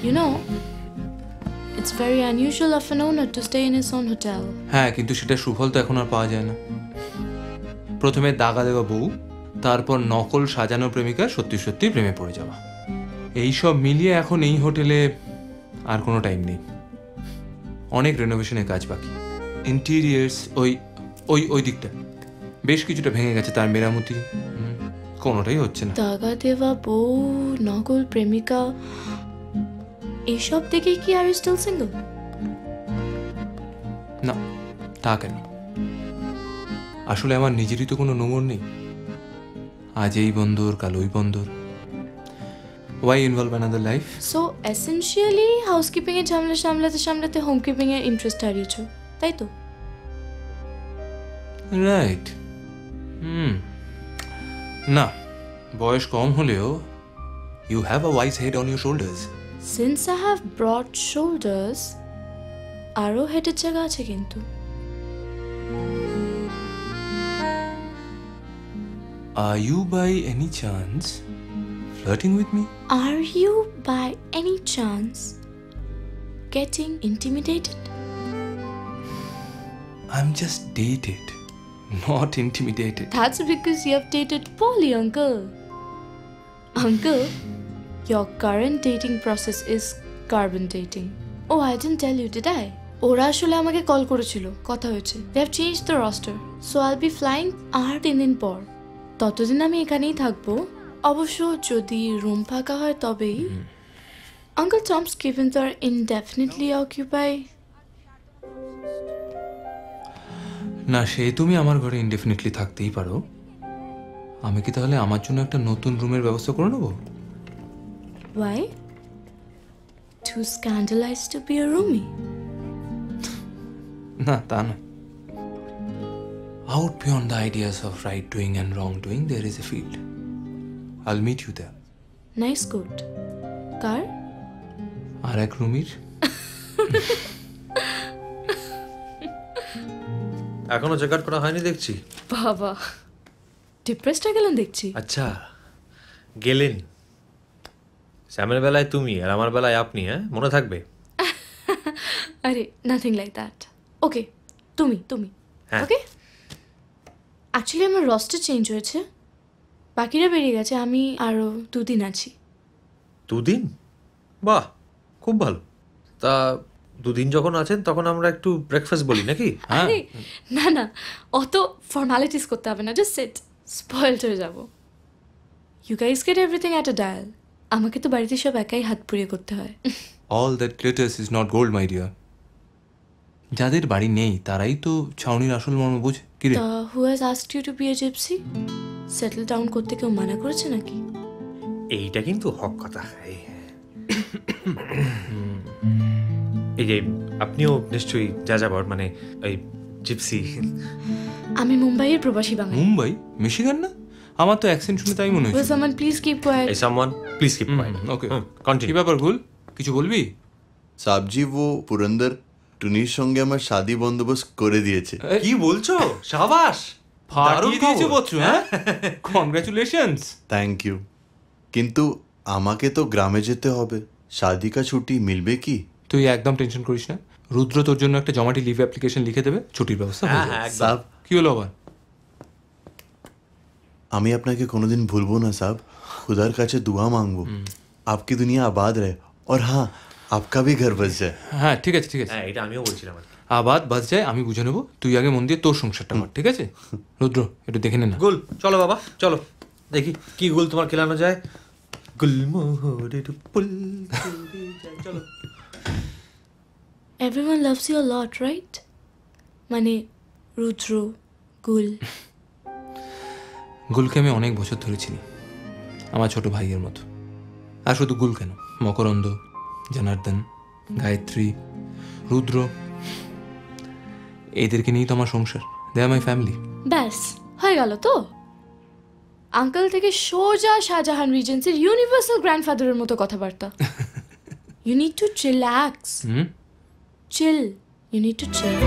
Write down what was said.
You know, it's very unusual of an owner to stay in his own hotel. হ্যাঁ, কিন্তু সেটা সুফল তো এখন আর পাওয়া যায় না। প্রথমে দাগা দেওয়া বউ, তারপর নকল সাজানো প্রেমিকা সত্যি সত্যি প্রেমে পড়ে যাওয়া, এইসব মিলিয়ে এখন এই হোটেলে আর কোনো টাইম নেই। অনেক রেনোভেশনের কাজ বাকি। ইন্টেরিয়ার্স ওই ওই ওই দিকটা বেশ কিছুটা ভেঙে গেছে, তার মেরামতি কোনোটাই হচ্ছে না। দাগা দেওয়া বউ, নকল প্রেমিকা, এইসব দেখে কি আর স্টিল সিঙ্গেল? না, তা কেন? আসলে আমার নিজেরই তো কোনো নোংর নেই। আজ এই বন্দর, কাল ওই বন্দর। Why involve another life? So essentially housekeeping এর ঝামেলা সামলাতে সামলাতে হোমকিপিং এর ইন্টারেস্ট হারিয়েছো, তাই তো? রাইট। না, বয়স কম হলেও you have a wise head on your shoulders. Since I have broad shoulders, আরো হেডের জায়গা আছে কিন্তু। Are you by any chance flirting with me? Are you by any chance getting intimidated? I'm just dated, not intimidated. That's because you have dated Polly, uncle. Uncle, your current dating process is carbon dating. Oh, I didn't tell you, did I? ওরা আসলে আমাকে call করেছিল, কথা হয়েছে। They have changed the roster, so I'll be flying আর 3 দিন পর। ততদিন আমি এখানেই থাকবো, অবশ্য যদি রুম ফাঁকা হয় তবেই। Uncle Tom's cabins are indefinitely occupied. না, সে তুমি আমার ঘরে ইনডেফিনিটলি থাকতেই পারো। আমি কি তাহলে আমার জন্য একটা নতুন রুমের ব্যবস্থা করে নেব? Why? Too scandalized to be a roomie? না, তা না। Out beyond the ideas of right doing and wrong doing, there is a field. I'll meet you there. Nice coat. Car? আর এক রুমির। এখনো চেক আউট করা হয়নি দেখছি। বাবা, ডিপ্রেসড হয়ে গেলেন দেখছি। আচ্ছা, গেলেন। স্যামের বেলায় তুমি আর আমার বেলায় আপনি, হ্যাঁ, মনে থাকবে? আরে নাথিং লাইক দ্যাট। ওকে, তুমি হ্যাঁ। ওকে। অ্যাকচুয়ালি আমার রস্টার চেঞ্জ হয়েছে, বাকিরা বেরিয়ে গেছে, আমি আরও 2 দিন আছি। 2 দিন? বাহ, খুব ভালো। তা 2 দিন যখন আছেন তখন আমরা একটু ব্রেকফাস্ট বলি নাকি? আরে না, অত ফর্মালিটিস করতে হবে না, জাস্ট সিট। স্পয়েলড হয়ে যাব। You guys get everything at a dial. আমাকে তো বাড়িতে সব একাই হাত পুড়িয়ে করতে হয়। All that glitters is not gold, my dear. যাদের বাড়ি নেই তারাই তো ছাউনির আসল মর্ম বোঝে। কি রে? তা who has asked you to be a gypsy? Settle down করতে কেউ মানা করেছে নাকি? এইটা কিন্তু হক কথা। এই যে আপনিও নিশ্চয়ই যাযাবর, মানে এই জিপসি। আমি মুম্বাইয়ের প্রবাসী বাঙালি। মুম্বাই? মিশিগান না? আমার তো অ্যাকসেন্ট শুনে তাই মনে Will হয়েছে। someone please keep quiet? এই সামওয়ান প্লিজ কিপ কোয়াইট। ওকে, কি কন্টিনিউ। ব্যাপার গুল, কিছু বলবি? সাবজি ও পুরন্দর টুনির সঙ্গে আমার শাদি বন্দোবস্ত করে দিয়েছে। কি বলছো? শাবাশ, ফাটিয়ে দিয়েছে বচ্চু, হ্যাঁ? কংগ্রাচুলেশনস। Thank you. কিন্তু আমাকে তো গ্রামে যেতে হবে, শাদি কা ছুটি মিলবে কি? তুই একদম টেনশন করিস না, রুদ্র তোর জন্য একটা জমাটি লিভ অ্যাপ্লিকেশন লিখে দেবে, ছুটির ব্যবস্থা হয়ে যাবে। সাব, কি হলো আবার? আমি আপনাকে কোনোদিন ভুলবো না সাব, খুদার কাছে দুয়া মাंगबो आपकी दुनिया आबाद रहे और हाँ आपका भी घर बस जाए। হ্যাঁ ঠিক আছে। হ্যাঁ, এটা আমিও বলছিলাম। আবাদ বাস যায়, আমি বুঝে নেবো। তুই আগে মন দিয়ে তোর সংসারটা কর, ঠিক আছে? রুদ্র, একটু দেখে নে না। গুল, চলো বাবা, চলো দেখি কি গুল তোমার খেলানো যায়। গুলমোহরের ফুল ফুলে যায়, চলো। Everyone loves you a lot, right? মানে রুদ্র, গুল। গুলকে আমি অনেক বছর ধরে চিনি, আমার ছোট ভাইয়ের মতো। আর শুধু গুল কেন, মকরন্দ, জনার্দন, গায়ত্রী, রুদ্র, এদেরকে নিয়েই তো আমার সংসার। দে আর মাই ফ্যামিলি। ব্যাস হয়ে গেল তো? আঙ্কেল থেকে সোজা শাহজাহান রিজেন্সির ইউনিভার্সাল গ্র্যান্ডফাদারের মতো কথাবার্তা। You need to chillax. Chill. You need to chill.